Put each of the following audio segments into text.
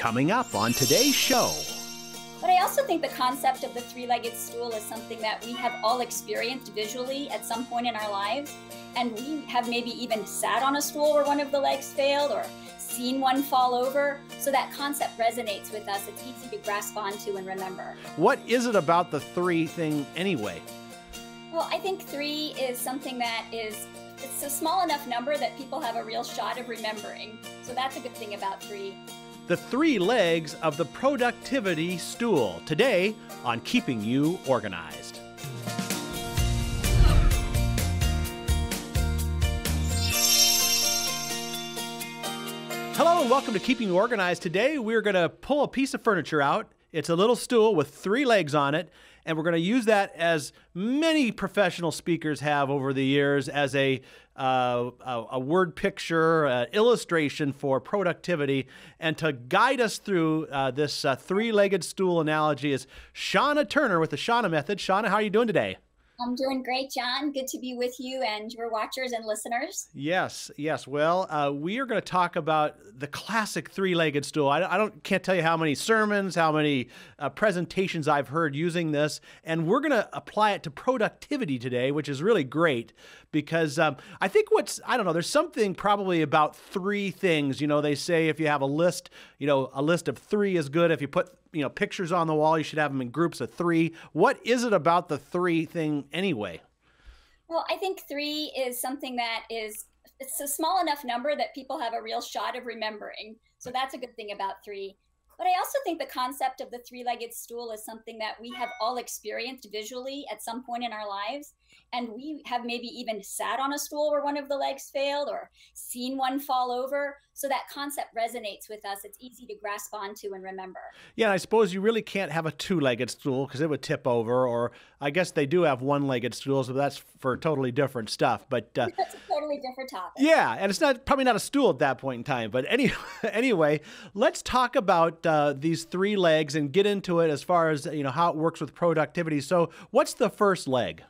Coming up on today's show. But I also think the concept of the three-legged stool is something that we have all experienced visually at some point in our lives. And we have maybe even sat on a stool where one of the legs failed or seen one fall over. So that concept resonates with us. It's easy to grasp onto and remember. What is it about the three thing anyway? Well, I think three is something that it's a small enough number that people have a real shot of remembering. So that's a good thing about three. The three legs of the productivity stool. Today on Keeping You Organized. Hello and welcome to Keeping You Organized. Today we're going to pull a piece of furniture out. It's a little stool with three legs on it, and we're going to use that, as many professional speakers have over the years, as a word picture, illustration for productivity. And to guide us through this three-legged stool analogy is Shauna Turner with the Shauna Method. Shauna, how are you doing today? I'm doing great, John. Good to be with you and your watchers and listeners. Yes. Well, we are going to talk about the classic three-legged stool. I can't tell you how many sermons, how many presentations I've heard using this, and we're going to apply it to productivity today, which is really great because I think there's something probably about three things. You know, they say if you have a list of three is good. If you put pictures on the wall, you should have them in groups of three. What is it about the three thing anyway? Well, I think three is something that it's a small enough number that people have a real shot of remembering. So that's a good thing about three. But I also think the concept of the three-legged stool is something that we have all experienced visually at some point in our lives. And we have maybe even sat on a stool where one of the legs failed or seen one fall over. So that concept resonates with us. It's easy to grasp onto and remember. Yeah, and I suppose you really can't have a two-legged stool because it would tip over, or I guess they do have one-legged stools, but that's for totally different stuff. But that's a totally different topic. Yeah, and it's probably not a stool at that point in time. But anyway, let's talk about these three legs and get into it as far as how it works with productivity. So what's the first leg?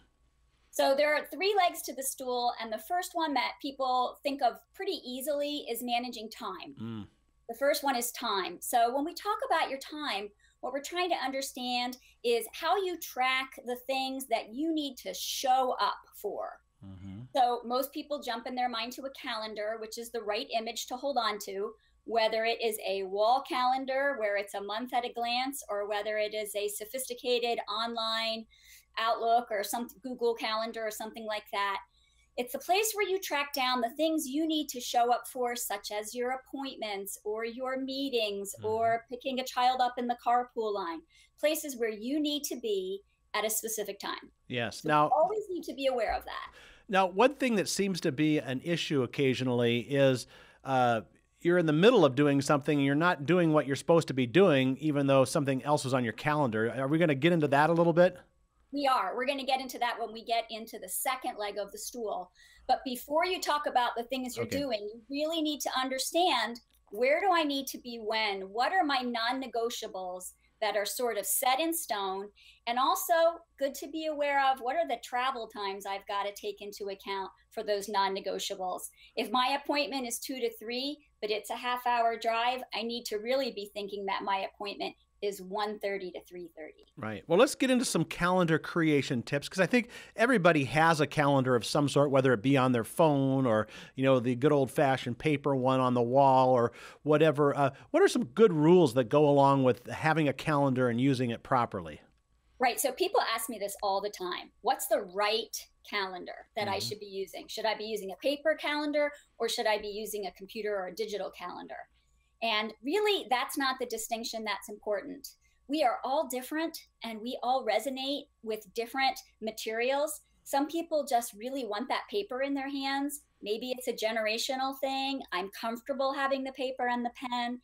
So there are three legs to the stool, and the first one that people think of pretty easily is managing time. The first one is time. So when we talk about your time, what we're trying to understand is how you track the things that you need to show up for. So most people jump in their mind to a calendar, which is the right image to hold on to, whether it is a wall calendar where it's a month at a glance, or whether it is a sophisticated online Outlook or some Google Calendar or something like that. It's a place where you track down the things you need to show up for, such as your appointments or your meetings or picking a child up in the carpool line, places where you need to be at a specific time. Yes. So now, you always need to be aware of that. Now, one thing that seems to be an issue occasionally is you're in the middle of doing something and you're not doing what you're supposed to be doing, even though something else is on your calendar. Are we going to get into that a little bit? We are. We're going to get into that when we get into the second leg of the stool. But before you talk about the things you're doing, you really need to understand, where do I need to be when? What are my non-negotiables that are sort of set in stone? And also, good to be aware of, what are the travel times I've got to take into account for those non-negotiables? If my appointment is 2 to 3, but it's a half-hour drive, I need to really be thinking that my appointment is 1:30 to 3:30. Right. Well, let's get into some calendar creation tips, because I think everybody has a calendar of some sort, whether it be on their phone or, the good old-fashioned paper one on the wall or whatever. What are some good rules that go along with having a calendar and using it properly? Right. So people ask me this all the time. What's the right calendar that I should be using? Should I be using a paper calendar, or should I be using a computer or a digital calendar? And really, that's not the distinction that's important. We are all different and we all resonate with different materials. Some people just really want that paper in their hands. Maybe it's a generational thing. I'm comfortable having the paper and the pen.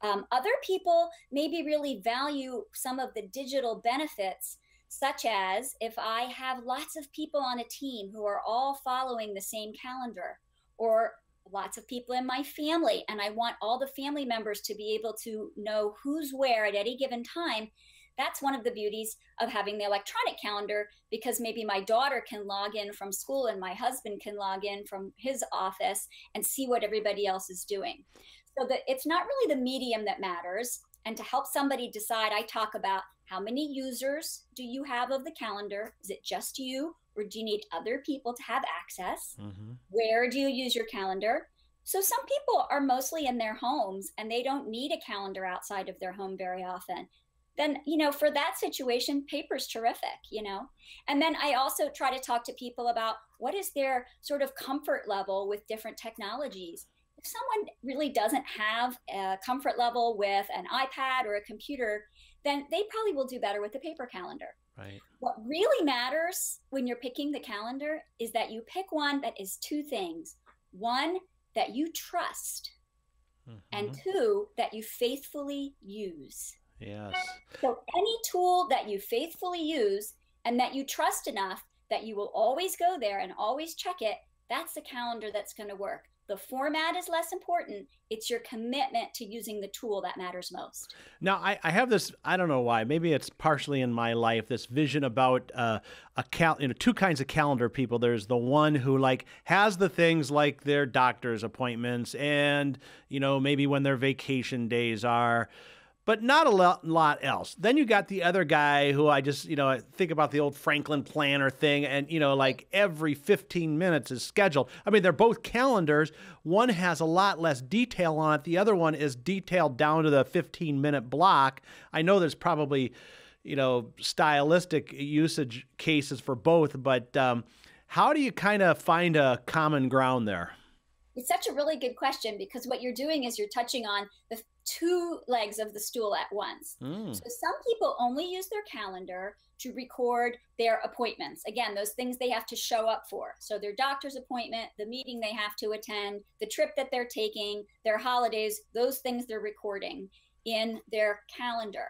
Other people maybe really value some of the digital benefits, such as if I have lots of people on a team who are all following the same calendar, or lots of people in my family, and I want all the family members to be able to know who's where at any given time, That's one of the beauties of having the electronic calendar, because maybe my daughter can log in from school and my husband can log in from his office and see what everybody else is doing. So that it's not really the medium that matters. And to help somebody decide, I talk about how many users do you have of the calendar? Is it just you, or do you need other people to have access? Where do you use your calendar? So some people are mostly in their homes and they don't need a calendar outside of their home very often. Then, for that situation, paper's terrific, And then I also try to talk to people about what is their sort of comfort level with different technologies. If someone really doesn't have a comfort level with an iPad or a computer, then they probably will do better with the paper calendar. Right. What really matters when you're picking the calendar is that you pick one that is two things. One, that you trust, and two, that you faithfully use. Yes. So any tool that you faithfully use and that you trust enough that you will always go there and always check it, that's the calendar that's going to work. The format is less important. It's your commitment to using the tool that matters most. Now, I have this, I don't know why, maybe it's partially in my life, this vision about two kinds of calendar people. There's the one who has the things like their doctor's appointments and, maybe when their vacation days are, but not a lot else. Then you got the other guy who I just, I think about the old Franklin planner thing, and, every 15 minutes is scheduled. I mean, they're both calendars. One has a lot less detail on it. The other one is detailed down to the 15-minute block. I know there's probably, stylistic usage cases for both, but how do you kind of find a common ground there? It's such a really good question, because what you're doing is you're touching on the two legs of the stool at once. So some people only use their calendar to record their appointments. Again, those things they have to show up for. So their doctor's appointment, the meeting they have to attend, the trip that they're taking, their holidays, those things they're recording in their calendar.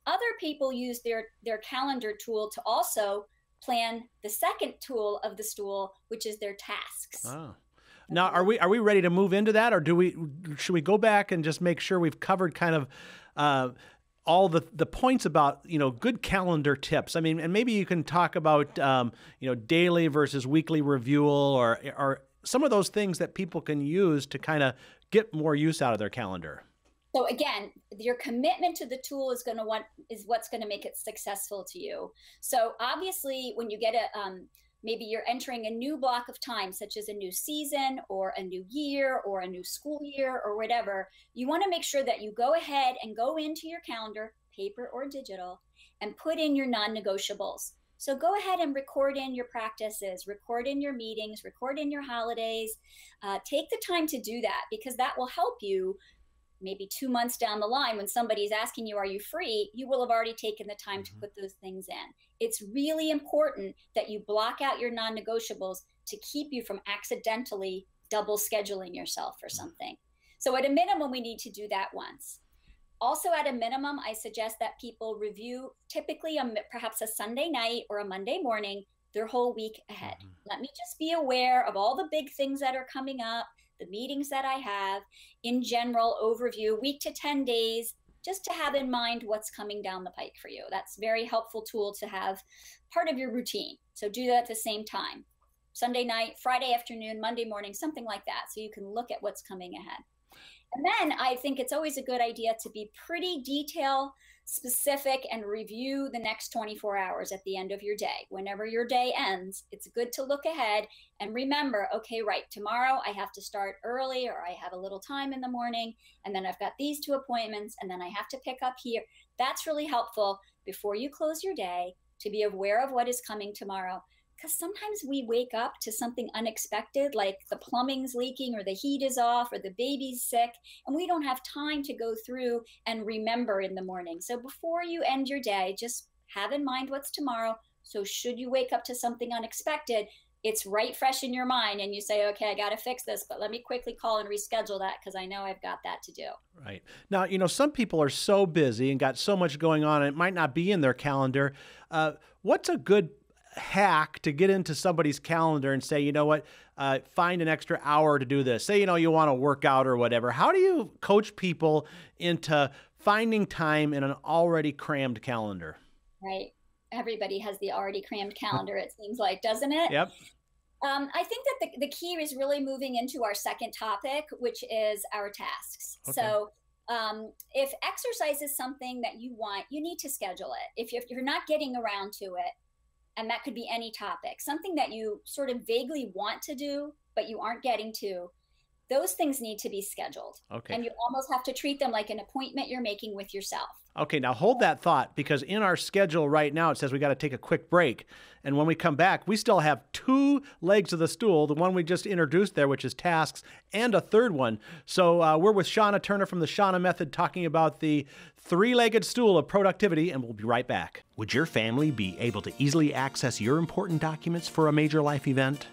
Other people use their calendar tool to also plan the second tool of the stool, which is their tasks. Oh. Now, are we ready to move into that, or should we go back and just make sure we've covered kind of all the points about good calendar tips? I mean, and maybe you can talk about daily versus weekly review, or some of those things that people can use to kind of get more use out of their calendar. So again, your commitment to the tool is what's going to make it successful to you. So obviously, when you get maybe you're entering a new block of time, such as a new season or a new year or a new school year or whatever, you want to make sure that you go ahead and go into your calendar, paper or digital, and put in your non-negotiables. So go ahead and record in your practices, record in your meetings, record in your holidays. Take the time to do that, because that will help you maybe 2 months down the line when somebody's asking you, are you free? You will have already taken the time to put those things in. It's really important that you block out your non-negotiables to keep you from accidentally double scheduling yourself for something. So at a minimum, we need to do that once. Also, at a minimum, I suggest that people review typically perhaps a Sunday night or a Monday morning, their whole week ahead. Let me just be aware of all the big things that are coming up, the meetings that I have, in general overview, week to 10 days, just to have in mind what's coming down the pike for you. That's a very helpful tool to have part of your routine. So do that at the same time. Sunday night, Friday afternoon, Monday morning, something like that, so you can look at what's coming ahead. And then I think it's always a good idea to be pretty detail specific and review the next 24 hours at the end of your day. Whenever your day ends, it's good to look ahead and remember, okay, right, tomorrow I have to start early, or I have a little time in the morning, and then I've got these 2 appointments, and then I have to pick up here. That's really helpful before you close your day to be aware of what is coming tomorrow. Because sometimes we wake up to something unexpected, like the plumbing's leaking or the heat is off or the baby's sick, and we don't have time to go through and remember in the morning. So before you end your day, just have in mind what's tomorrow. So should you wake up to something unexpected, it's right fresh in your mind and you say, okay, I got to fix this, but let me quickly call and reschedule that because I know I've got that to do. Right. Now, some people are so busy and got so much going on, and it might not be in their calendar. What's a good hack to get into somebody's calendar and say, you know what, find an extra hour to do this? Say, you want to work out or whatever. How do you coach people into finding time in an already crammed calendar? Right. Everybody has the already crammed calendar, it seems like, doesn't it? Yep. I think that the key is really moving into our second topic, which is our tasks. Okay. So if exercise is something that you want, you need to schedule it. If you're not getting around to it, and that could be any topic, something that you sort of vaguely want to do, but you aren't getting to, those things need to be scheduled. Okay. And you almost have to treat them like an appointment you're making with yourself. Okay, now hold that thought, because in our schedule right now, it says we got to take a quick break. And when we come back, we still have 2 legs of the stool, the one we just introduced there, which is tasks, and a third one. So we're with Shauna Turner from the Shauna Method talking about the 3-legged stool of productivity, and we'll be right back. Would your family be able to easily access your important documents for a major life event?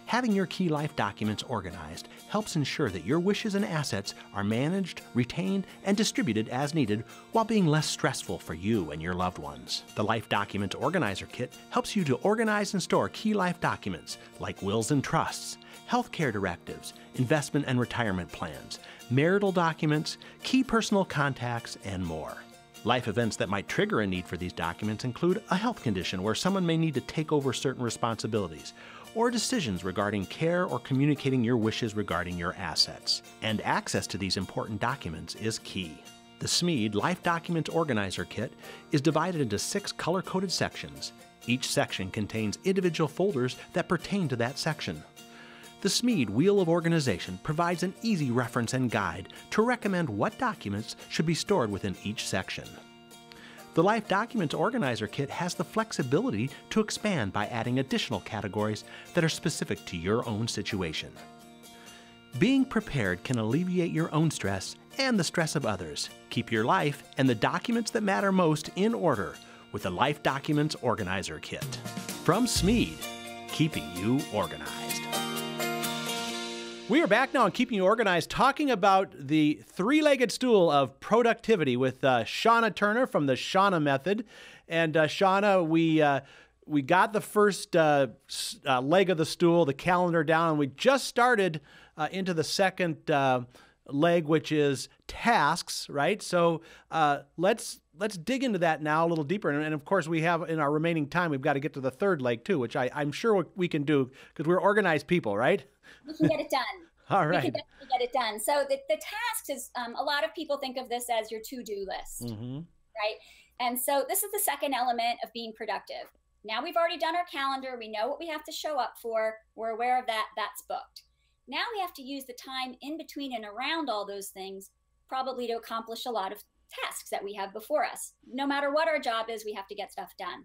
Having your key life documents organized helps ensure that your wishes and assets are managed, retained, and distributed as needed while being less stressful for you and your loved ones. The Life Documents Organizer Kit helps you to organize and store key life documents like wills and trusts, healthcare directives, investment and retirement plans, marital documents, key personal contacts, and more. Life events that might trigger a need for these documents include a health condition where someone may need to take over certain responsibilities, or decisions regarding care or communicating your wishes regarding your assets. And access to these important documents is key. The SMED Life Documents Organizer Kit is divided into 6 color-coded sections. Each section contains individual folders that pertain to that section. The SMED Wheel of Organization provides an easy reference and guide to recommend what documents should be stored within each section. The Life Documents Organizer Kit has the flexibility to expand by adding additional categories that are specific to your own situation. Being prepared can alleviate your own stress and the stress of others. Keep your life and the documents that matter most in order with the Life Documents Organizer Kit. From SMED, keeping you organized. We are back now on Keeping You Organized, talking about the 3-legged stool of productivity with Shauna Turner from the Shauna Method. And Shauna, we got the first leg of the stool, the calendar down, and we just started into the second leg, which is tasks, right? So let's dig into that now a little deeper. And of course, we have, in our remaining time, we've got to get to the third leg too, which I'm sure we can do because we're organized people, right? We can get it done. All right. We can definitely get it done. So the tasks is, a lot of people think of this as your to-do list, right? And so this is the second element of being productive. Now we've already done our calendar. We know what we have to show up for. We're aware of that. That's booked. Now we have to use the time in between and around all those things probably to accomplish a lot of tasks that we have before us. No matter what our job is, we have to get stuff done.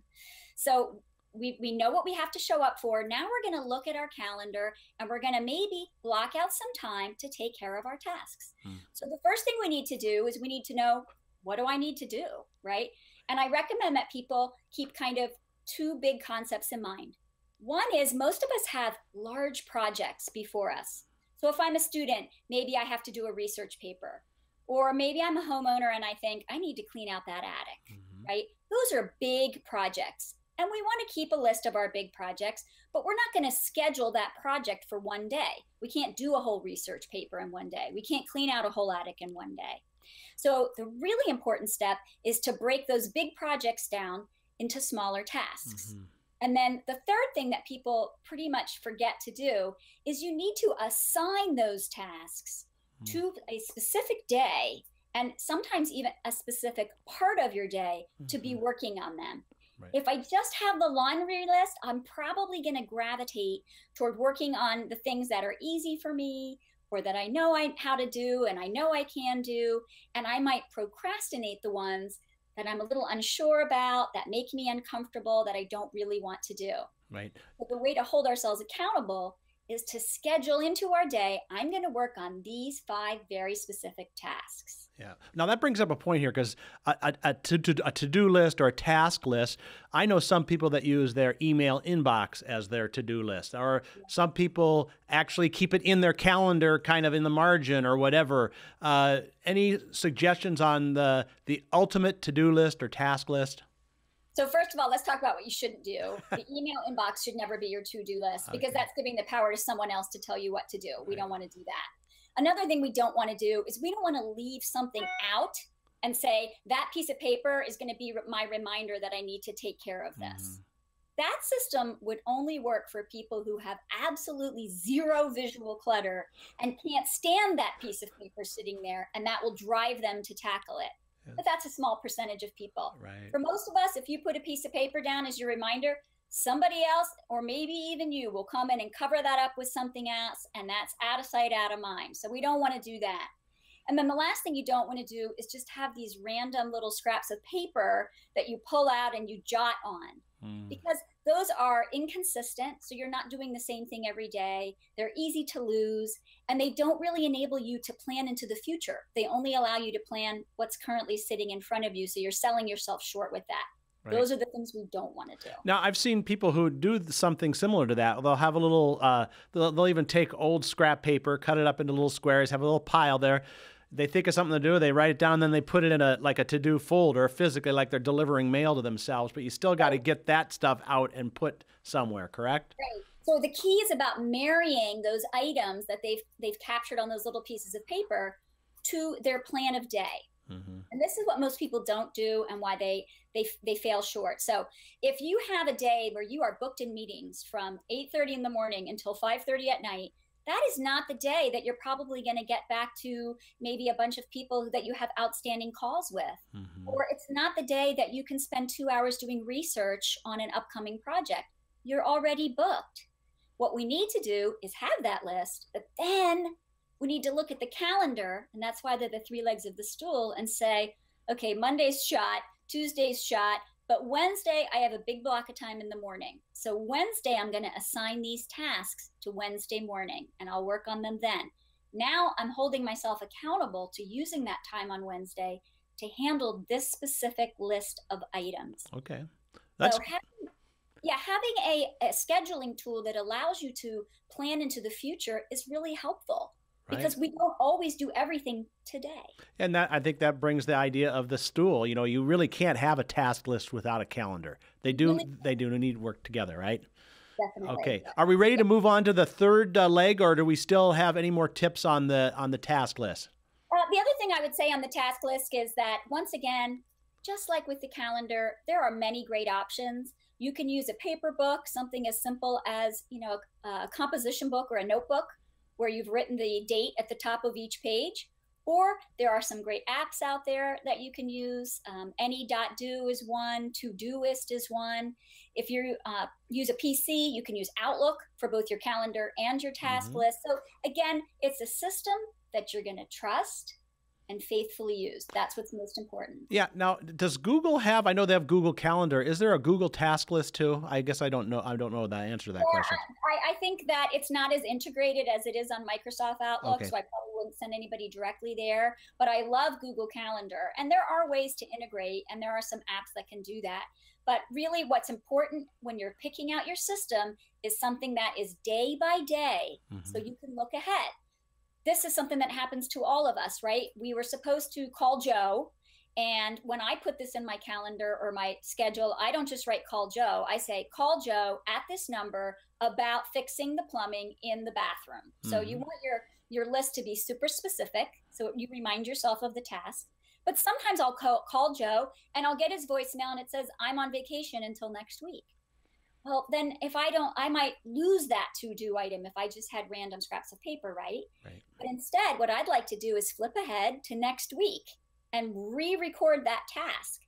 So we know what we have to show up for. Now we're going to look at our calendar and we're going to maybe block out some time to take care of our tasks. So the first thing we need to do is we need to know, what do I need to do, right? And I recommend that people keep kind of 2 big concepts in mind. One is most of us have large projects before us. So if I'm a student, maybe I have to do a research paper, or maybe I'm a homeowner and I think I need to clean out that attic, right? Those are big projects. And we want to keep a list of our big projects, but we're not going to schedule that project for one day. We can't do a whole research paper in one day. We can't clean out a whole attic in one day. So the really important step is to break those big projects down into smaller tasks. And then the third thing that people pretty much forget to do is you need to assign those tasks to a specific day, and sometimes even a specific part of your day to be working on them. Right. If I just have the laundry list, I'm probably going to gravitate toward working on the things that are easy for me, or that I know how to do and I know I can do, and I might procrastinate the ones that I'm a little unsure about, that make me uncomfortable, that I don't really want to do. Right. But the way to hold ourselves accountable is to schedule into our day, I'm going to work on these 5 very specific tasks. Yeah. Now that brings up a point here, because a to-do list or a task list, I know some people that use their email inbox as their to-do list, or some people actually keep it in their calendar kind of in the margin or whatever. Any suggestions on the ultimate to-do list or task list? So first of all, let's talk about what you shouldn't do. The email inbox should never be your to-do list because that's giving the power to someone else to tell you what to do. We don't want to do that. Another thing we don't want to do is we don't want to leave something out and say that piece of paper is going to be my reminder that I need to take care of this. That system would only work for people who have absolutely zero visual clutter and can't stand that piece of paper sitting there, and that will drive them to tackle it. But that's a small percentage of people. Right. For most of us, if you put a piece of paper down as your reminder, somebody else, or maybe even you, will come in and cover that up with something else, and that's out of sight, out of mind. So we don't want to do that. And then the last thing you don't want to do is just have these random little scraps of paper that you pull out and you jot on, because those are inconsistent. So you're not doing the same thing every day. They're easy to lose, and they don't really enable you to plan into the future. They only allow you to plan what's currently sitting in front of you. So you're selling yourself short with that. Right. Those are the things we don't want to do. Now, I've seen people who do something similar to that. They'll have a little, they'll even take old scrap paper, cut it up into little squares, have a little pile there. They think of something to do, they write it down, and then they put it in a to-do folder, physically, like they're delivering mail to themselves. But you still got to get that stuff out and put somewhere, correct? Right. So the key is about marrying those items that they've captured on those little pieces of paper to their plan of day. And this is what most people don't do, and why they fail short. So if you have a day where you are booked in meetings from 8:30 in the morning until 5:30 at night, that is not the day that you're probably going to get back to maybe a bunch of people that you have outstanding calls with. Or it's not the day that you can spend 2 hours doing research on an upcoming project. You're already booked. What we need to do is have that list, but then we need to look at the calendar, and that's why they're the three legs of the stool, and say, okay, Monday's shot, Tuesday's shot, but Wednesday, I have a big block of time in the morning. So Wednesday, I'm going to assign these tasks to Wednesday morning, and I'll work on them then. Now I'm holding myself accountable to using that time on Wednesday to handle this specific list of items. Okay. So having a scheduling tool that allows you to plan into the future is really helpful. Right. Because we don't always do everything today. And that, I think that brings the idea of the stool. You know, you really can't have a task list without a calendar. They do need to work together, right? Definitely. Okay. Are we ready to move on to the third leg, or do we still have any more tips on the task list? The other thing I would say on the task list is that, once again, just like with the calendar, there are many great options. You can use a paper book, something as simple as, a composition book or a notebook, where you've written the date at the top of each page. Or there are some great apps out there that you can use. Any.do is one, Todoist is one. If you use a PC, you can use Outlook for both your calendar and your task list. So again, it's a system that you're going to trust and faithfully use. That's what's most important. Yeah. Now, does Google have, I know they have Google Calendar. Is there a Google task list too? I guess I don't know the answer to that question. I think that it's not as integrated as it is on Microsoft Outlook, so I probably wouldn't send anybody directly there. But I love Google Calendar, and there are ways to integrate, and there are some apps that can do that. But really what's important when you're picking out your system is something that is day by day, so you can look ahead. This is something that happens to all of us, right? We were supposed to call Joe. And when I put this in my calendar or my schedule, I don't just write call Joe. I say, call Joe at this number about fixing the plumbing in the bathroom. So you want your list to be super specific, so you remind yourself of the task. But sometimes I'll call Joe and I'll get his voicemail and it says, I'm on vacation until next week. Well, then if I don't, I might lose that to-do item if I just had random scraps of paper, right? But instead, what I'd like to do is flip ahead to next week and re-record that task.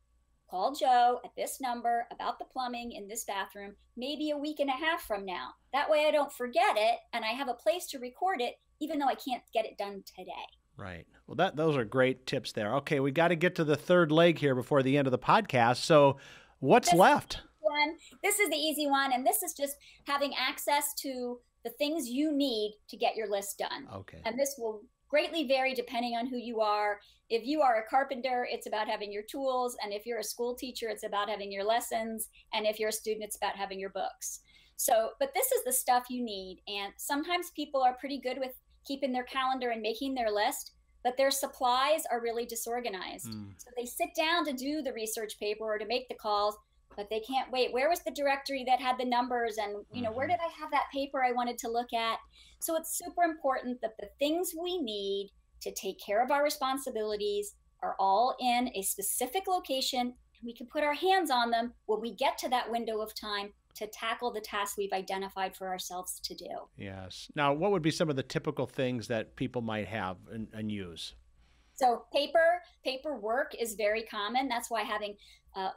Call Joe at this number about the plumbing in this bathroom, maybe a week and a half from now. That way I don't forget it, and I have a place to record it, even though I can't get it done today. Right. Well, those are great tips there. Okay, we got to get to the third leg here before the end of the podcast. So what's left? This is the easy one, and this is just having access to the things you need to get your list done. Okay. And this will greatly vary depending on who you are. If you are a carpenter, it's about having your tools, and if you're a school teacher, it's about having your lessons, and if you're a student, it's about having your books. So, but this is the stuff you need, and sometimes people are pretty good with keeping their calendar and making their list, but their supplies are really disorganized. So they sit down to do the research paper or to make the calls, but they can't wait. Where was the directory that had the numbers? And, where did I have that paper I wanted to look at? So it's super important that the things we need to take care of our responsibilities are all in a specific location, and we can put our hands on them when we get to that window of time to tackle the tasks we've identified for ourselves to do. Yes. Now, what would be some of the typical things that people might have and use? So paperwork is very common. That's why having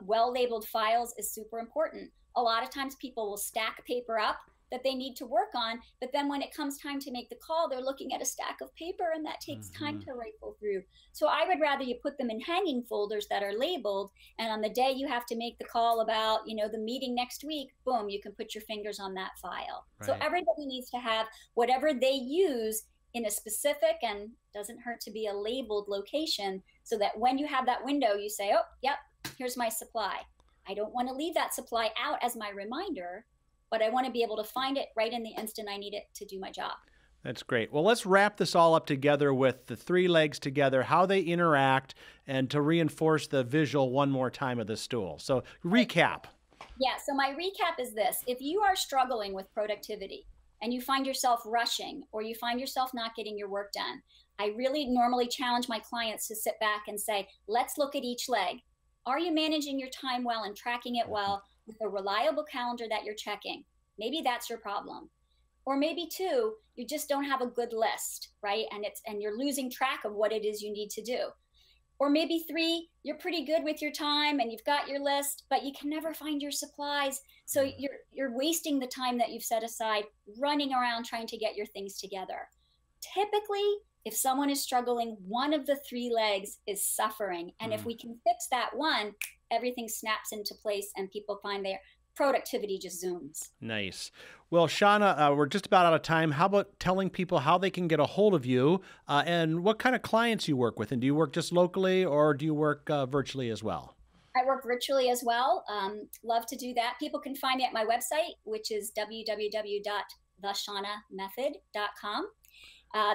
well-labeled files is super important. A lot of times people will stack paper up that they need to work on, but then when it comes time to make the call, they're looking at a stack of paper, and that takes time to rifle through. So I would rather you put them in hanging folders that are labeled, and on the day you have to make the call about, the meeting next week, boom, you can put your fingers on that file. Right. So everybody needs to have whatever they use in a specific, and doesn't hurt to be a labeled location, so that when you have that window, you say, oh, yep, here's my supply. I don't want to leave that supply out as my reminder, but I want to be able to find it right in the instant I need it to do my job. That's great. Well, let's wrap this all up together with the three legs together, how they interact, and to reinforce the visual one more time of the stool. So recap. Yeah, so my recap is this. If you are struggling with productivity and you find yourself rushing, or you find yourself not getting your work done, I really normally challenge my clients to sit back and say, let's look at each leg. Are you managing your time well and tracking it well with a reliable calendar that you're checking? Maybe that's your problem. Or maybe two, you just don't have a good list, right? And you're losing track of what it is you need to do. Or maybe three, you're pretty good with your time and you've got your list, but you can never find your supplies. So you're wasting the time that you've set aside running around trying to get your things together. Typically, if someone is struggling, one of the three legs is suffering. And if we can fix that one, everything snaps into place and people find their productivity just zooms. Nice. Well, Shauna, we're just about out of time. How about telling people how they can get a hold of you and what kind of clients you work with? And do you work just locally, or do you work virtually as well? I work virtually as well. Love to do that. People can find me at my website, which is www.theshaunamethod.com.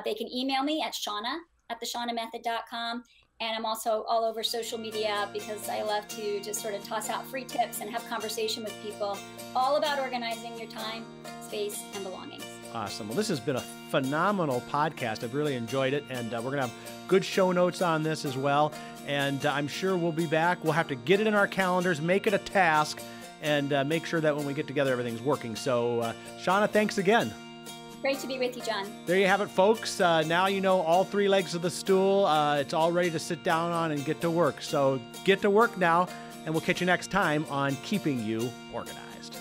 They can email me at shauna@theshaunamethod.com. And I'm also all over social media because I love to just sort of toss out free tips and have conversation with people all about organizing your time, space, and belongings. Awesome. Well, this has been a phenomenal podcast. I've really enjoyed it. And we're going to have good show notes on this as well. And I'm sure we'll be back. We'll have to get it in our calendars, make it a task, and make sure that when we get together, everything's working. So, Shauna, thanks again. Great to be with you, John. There you have it, folks. Now you know all three legs of the stool. It's all ready to sit down on and get to work. So get to work now, and we'll catch you next time on Keeping You Organized.